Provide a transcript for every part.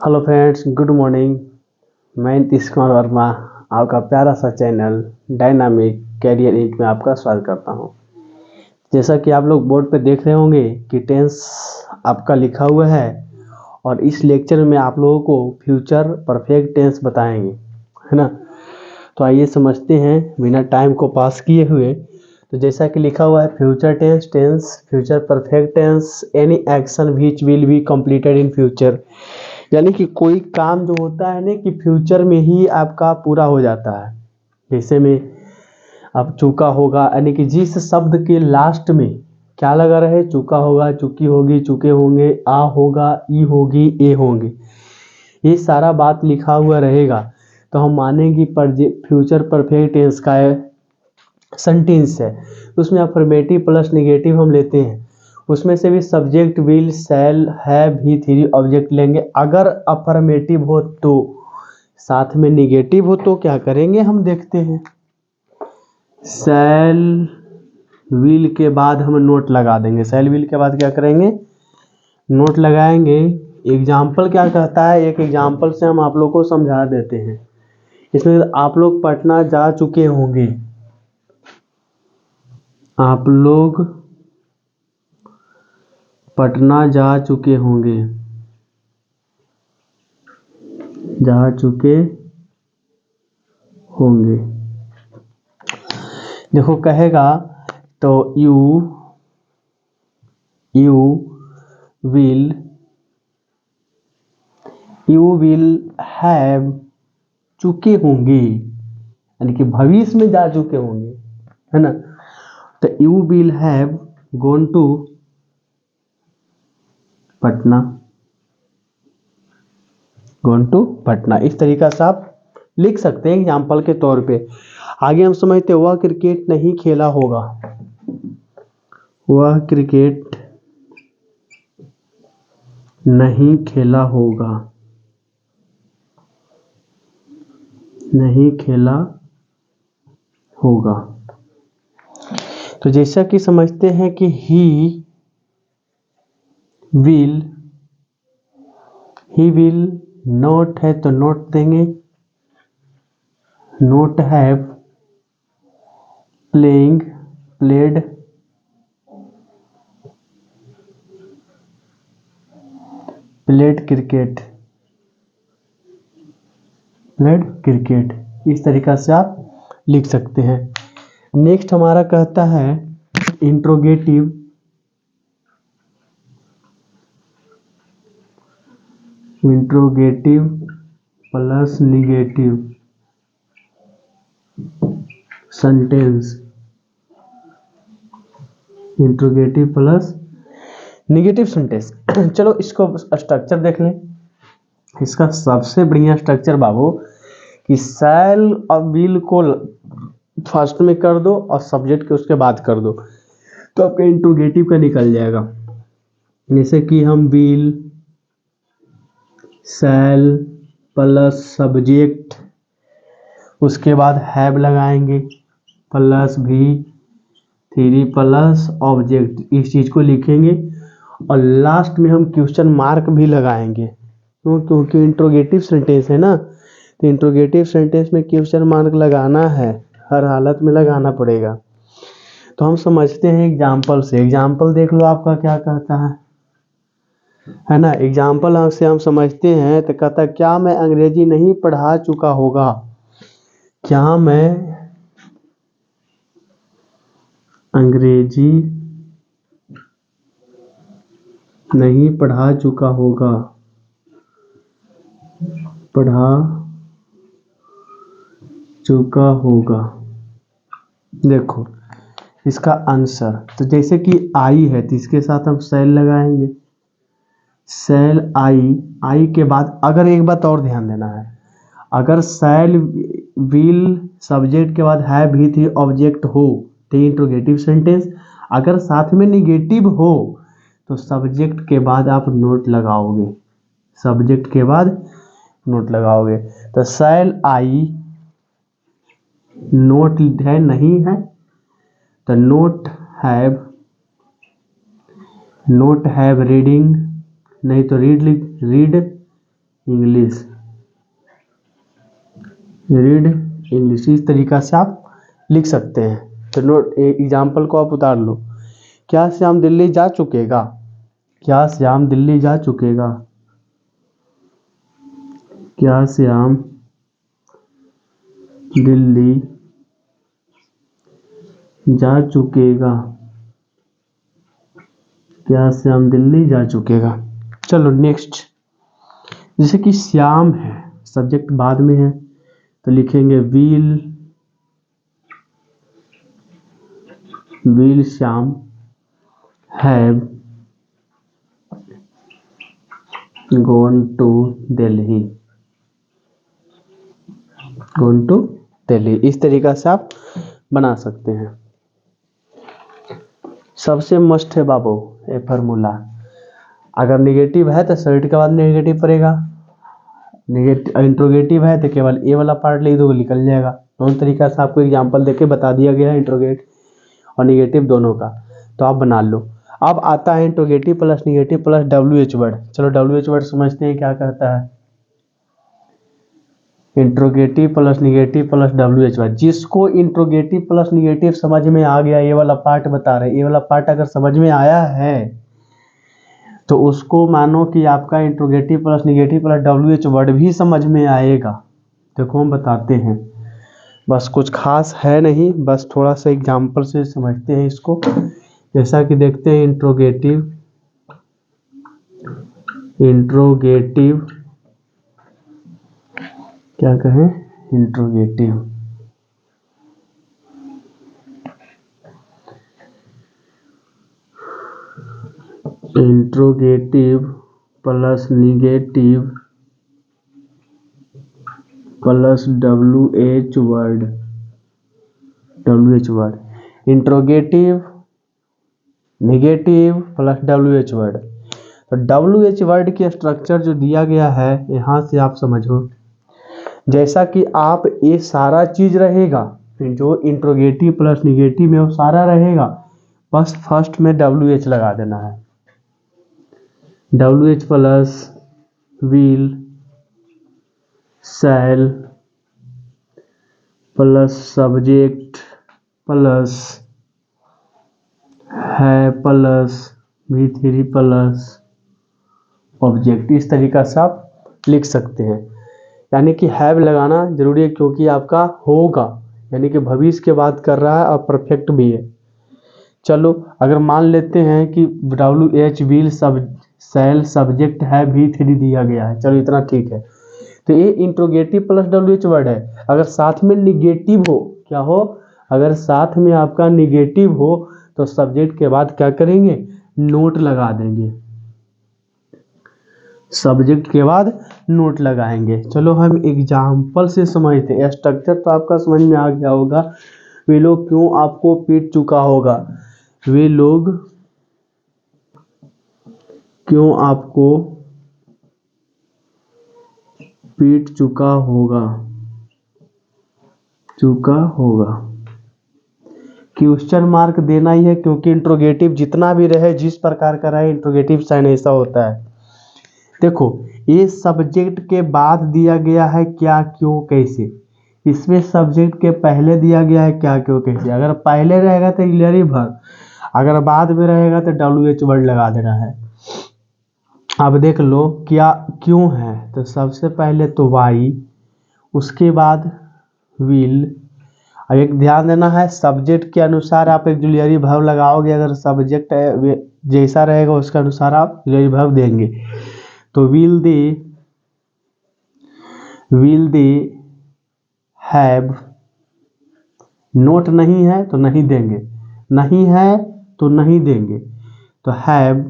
Hello friends, good morning. मैं नीतीश कुमार वर्मा, आपका प्यारा सा चैनल डायनामिक कैरियर इंक में आपका स्वागत करता हूं। जैसा कि आप लोग बोर्ड पे देख रहे होंगे कि टेंस आपका लिखा हुआ है और इस लेक्चर में आप लोगों को फ्यूचर परफेक्ट टेंस बताएंगे, है ना। तो आइए समझते हैं बिना टाइम को पास किए हुए। तो जैसा कि लिखा हुआ है, future tense, future perfect tense, any action which will be completed in future. यानी कि कोई काम जो होता है ना कि फ्यूचर में ही आपका पूरा हो जाता है। जैसे में अब चुका होगा, यानी कि जिस शब्द के लास्ट में क्या लगा रहे, चुका होगा, चुकी होगी, चुके होंगे, आ होगा, ई होगी, ए होंगे, ये सारा बात लिखा हुआ रहेगा तो हम मानेंगे फ्यूचर परफेक्ट टेंस का सेंटेंस है। उसमें अफर्मेटिव प्लस नेगेटिव हम लेते हैं, उसमें से भी सब्जेक्ट विल शैल हैव भी थ्री ऑब्जेक्ट लेंगे। अगर अफर्मेटिव हो तो, साथ में नेगेटिव हो तो क्या करेंगे हम देखते हैं। शैल विल के बाद हम नोट लगा देंगे। शैल विल के बाद क्या करेंगे, नोट लगाएंगे। एग्जाम्पल क्या कहता है, एक एग्जाम्पल से हम आप लोग को समझा देते हैं। इसमें आप लोग पटना जा चुके होंगे, आप लोग पटना जा चुके होंगे, जा चुके होंगे। देखो कहेगा तो यू विल हैव, चुके होंगे यानी कि भविष्य में जा चुके होंगे, है ना। तो you will have gone to Patna, gone to Patna. इस तरीका से आप लिख सकते हैं एग्जाम्पल के तौर पे। आगे हम समझते हैं, वह क्रिकेट नहीं खेला होगा, वह क्रिकेट नहीं खेला होगा, नहीं खेला होगा। तो जैसा कि समझते हैं कि ही विल नॉट है तो नोट देंगे, नोट हैव प्लेड क्रिकेट, इस तरीका से आप लिख सकते हैं। नेक्स्ट हमारा कहता है interrogative plus negative sentence, interrogative plus negative sentence. चलो इसको स्ट्रक्चर देख लें। इसका सबसे बढ़िया स्ट्रक्चर बाबू कि शैल और विल को फर्स्ट में कर दो और सब्जेक्ट के उसके बाद कर दो, तो आपका इंट्रोगेटिव का निकल जाएगा। जैसे कि हम विल शैल प्लस सब्जेक्ट, उसके बाद हैव लगाएंगे प्लस भी थ्री प्लस ऑब्जेक्ट, इस चीज़ को लिखेंगे और लास्ट में हम क्वेश्चन मार्क भी लगाएंगे क्योंकि इंट्रोगेटिव सेंटेंस है ना। तो इंट्रोगेटिव सेंटेंस में क्वेश्चन मार्क लगाना है, हर हालत में लगाना पड़ेगा। तो हम समझते हैं एग्जाम्पल से। एग्जाम्पल देख लो आपका क्या कहता है ना। एग्जाम्पल से हम समझते हैं तो कहता है, क्या मैं अंग्रेजी नहीं पढ़ा चुका होगा, क्या मैं अंग्रेजी नहीं पढ़ा चुका होगा, पढ़ा चुका होगा। देखो इसका आंसर, तो जैसे कि आई है तो इसके साथ हम शैल लगाएंगे, शैल आई के बाद अगर एक बात और ध्यान देना है, अगर शैल विल सब्जेक्ट के बाद हैव भी थी ऑब्जेक्ट हो तो इंट्रोगेटिव सेंटेंस। अगर साथ में निगेटिव हो तो सब्जेक्ट के बाद आप नोट लगाओगे, सब्जेक्ट के बाद नोट लगाओगे। तो शैल आई नोट है नहीं है तो नोट हैव रीडिंग, नहीं तो रीड इंग्लिश, रीड इंग्लिश, इस तरीका से आप लिख सकते हैं। तो नोट एग्जाम्पल को आप उतार लो। क्या श्याम दिल्ली जा चुकेगा? क्या श्याम दिल्ली जा चुकेगा? क्या श्याम दिल्ली जा चुकेगा? क्या श्याम दिल्ली जा चुकेगा? चलो नेक्स्ट, जैसे कि श्याम है, सब्जेक्ट बाद में है, तो लिखेंगे will Shyam have gone to Delhi, gone to Delhi. इस तरीका से आप बना सकते हैं। सबसे मस्ट है बाबू ये फार्मूला, अगर निगेटिव है तो सब्जेक्ट के बाद निगेटिव पड़ेगा, निगेटिव इंट्रोगेटिव है तो केवल ए वाला पार्ट लिख दो, निकल जाएगा। दोनों तरीका से आपको एग्जांपल देके बता दिया गया है, इंट्रोगेट और निगेटिव दोनों का, तो आप बना लो। अब आता है interrogative plus negative plus WH word. चलो WH वर्ड समझते हैं क्या कहता है। Interrogative plus negative plus WH word, जिसको इंट्रोगेटिव प्लस निगेटिव समझ में आ गया, ये वाला पार्ट बता रहे, ये वाला पार्ट अगर समझ में आया है तो उसको मानो कि आपका interrogative plus negative plus WH word भी समझ में आएगा। देखो हम बताते हैं, बस कुछ खास है नहीं, बस थोड़ा सा एग्जाम्पल से समझते हैं इसको। जैसा कि देखते हैं इंट्रोगेटिव क्या कहें, interrogative plus negative plus WH word, interrogative negative plus WH word. तो WH वर्ड के स्ट्रक्चर जो दिया गया है यहाँ से आप समझो, जैसा कि आप ये सारा चीज रहेगा, जो इंट्रोगेटिव प्लस निगेटिव में वो सारा रहेगा, बस फर्स्ट में WH लगा देना है। WH plus will shell plus subject plus है प्लस V3 प्लस ऑब्जेक्ट, इस तरीका से आप लिख सकते हैं। यानी कि हैव लगाना जरूरी है क्योंकि आपका होगा, यानी कि भविष्य के बात कर रहा है और परफेक्ट भी है। चलो अगर मान लेते हैं कि WH विल शैल सब्जेक्ट है V3 दिया गया है, चलो इतना ठीक है। तो ये इंट्रोगेटिव प्लस WH वर्ड है। अगर साथ में निगेटिव हो, क्या हो, अगर साथ में आपका निगेटिव हो तो सब्जेक्ट के बाद क्या करेंगे, नोट लगा देंगे, सब्जेक्ट के बाद नोट लगाएंगे। चलो हम एग्जाम्पल से समझते हैं। स्ट्रक्चर तो आपका समझ में आ गया होगा। वे लोग क्यों आपको पीट चुका होगा, वे लोग क्यों आपको पीट चुका होगा, क्वेश्चन मार्क देना ही है, क्योंकि इंट्रोगेटिव जितना भी रहे, जिस प्रकार का रहे, इंट्रोगेटिव साइन ऐसा होता है। देखो ये सब्जेक्ट के बाद दिया गया है क्या क्यों कैसे, इसमें सब्जेक्ट के पहले दिया गया है क्या क्यों कैसे। अगर पहले रहेगा तो इलियरी वर्ब, अगर बाद में रहेगा तो WH वर्ड लगा देना है। अब देख लो क्या क्यों है, तो सबसे पहले तो वाई, उसके बाद विल। अब एक ध्यान देना है, सब्जेक्ट के अनुसार आप एक्सिलरी वर्ब लगाओगे, अगर सब्जेक्ट जैसा रहेगा उसके अनुसार आप एक्सिलरी वर्ब देंगे। तो विल दे हैव, नोट नहीं है तो नहीं देंगे, नहीं है तो नहीं देंगे। तो हैव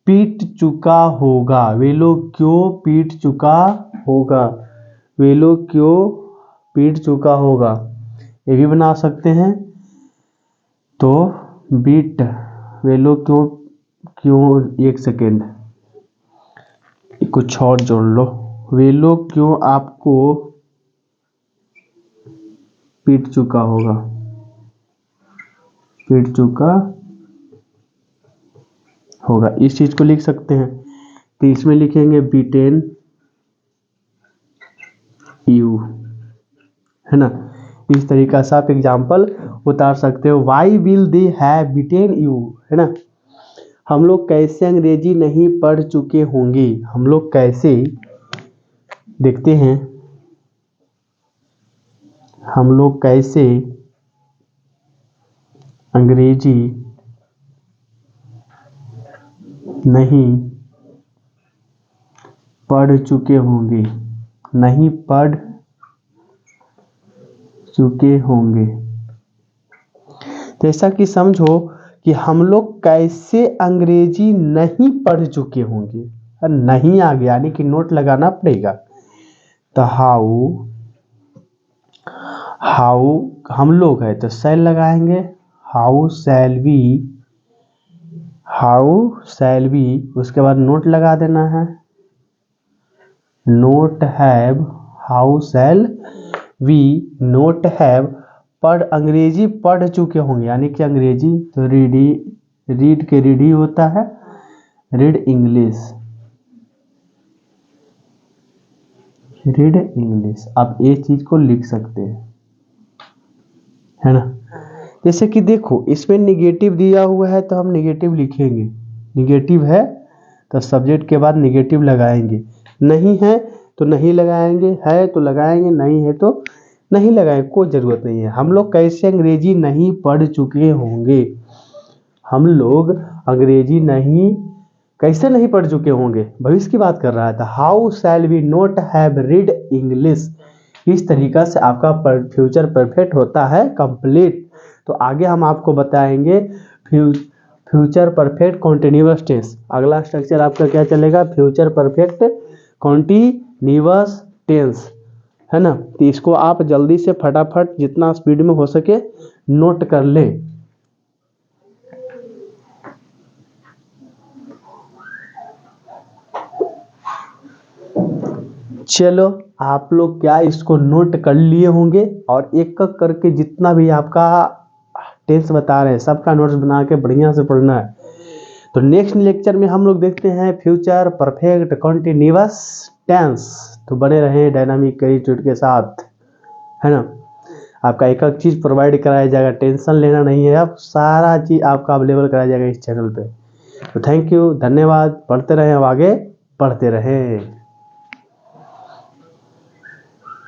पीट चुका होगा, वे लोग क्यों पीट चुका होगा, वे लोग क्यों पीट चुका होगा, ये भी बना सकते हैं। तो बीट, वे लोग क्यों एक सेकेंड कुछ और जोड़ लो, वे लोग क्यों आपको पीट चुका होगा, इस चीज को लिख सकते हैं। तो इसमें लिखेंगे बीटेन यू, है ना। इस तरीका से आप एग्जाम्पल उतार सकते हो। Why will they have beaten you, है ना। हम लोग कैसे अंग्रेजी नहीं पढ़ चुके होंगे, हम लोग कैसे, देखते हैं, हम लोग कैसे अंग्रेजी नहीं पढ़ चुके होंगे, नहीं पढ़ चुके होंगे। जैसा कि समझो कि हम लोग कैसे अंग्रेजी नहीं पढ़ चुके होंगे, नहीं आ गया यानी कि नोट लगाना पड़ेगा। तो हाउ, हाउ हम लोग है तो शैल लगाएंगे, how shall we, how shall we, उसके बाद नोट लगा देना है, not have, how shall we not have, पढ़ अंग्रेजी पढ़ चुके होंगे यानी कि अंग्रेजी तो रीडी, रीड के रीड ही होता है, रीड इंग्लिश, रीड इंग्लिश। आप ये चीज को लिख सकते हैं, है ना। जैसे कि देखो इसमें निगेटिव दिया हुआ है तो हम निगेटिव लिखेंगे, निगेटिव है तो सब्जेक्ट के बाद निगेटिव लगाएंगे, नहीं है तो नहीं लगाएंगे, है तो लगाएंगे, नहीं है तो नहीं लगाएंगे, कोई ज़रूरत नहीं है। हम लोग कैसे अंग्रेजी नहीं पढ़ चुके होंगे, हम लोग अंग्रेजी नहीं, कैसे नहीं पढ़ चुके होंगे, भविष्य की बात कर रहा था। How shall we not have read English. इस तरीका से आपका फ्यूचर परफेक्ट होता है कंप्लीट। तो आगे हम आपको बताएंगे फ्यूचर परफेक्ट कॉन्टिन्यूअस टेंस। अगला स्ट्रक्चर आपका क्या चलेगा, फ्यूचर परफेक्ट कॉन्टिन्यूअस टेंस, है ना। तो इसको आप जल्दी से फटाफट जितना स्पीड में हो सके नोट कर ले। चलो आप लोग क्या इसको नोट कर लिए होंगे और एक एक करके जितना भी आपका टेंस बता रहे हैं सबका नोट्स बना के बढ़िया से पढ़ना है। तो नेक्स्ट लेक्चर में हम लोग देखते हैं फ्यूचर परफेक्ट कॉन्टिन्यूअस टेंस। तो बने रहें डायनामिक एटीट्यूड के साथ, है ना। आपका एक एक चीज़ प्रोवाइड कराया जाएगा, टेंशन लेना नहीं है, अब सारा चीज़ आपका अवेलेबल कराया जाएगा इस चैनल पे। तो थैंक यू, धन्यवाद। पढ़ते रहें, अब आगे पढ़ते रहें।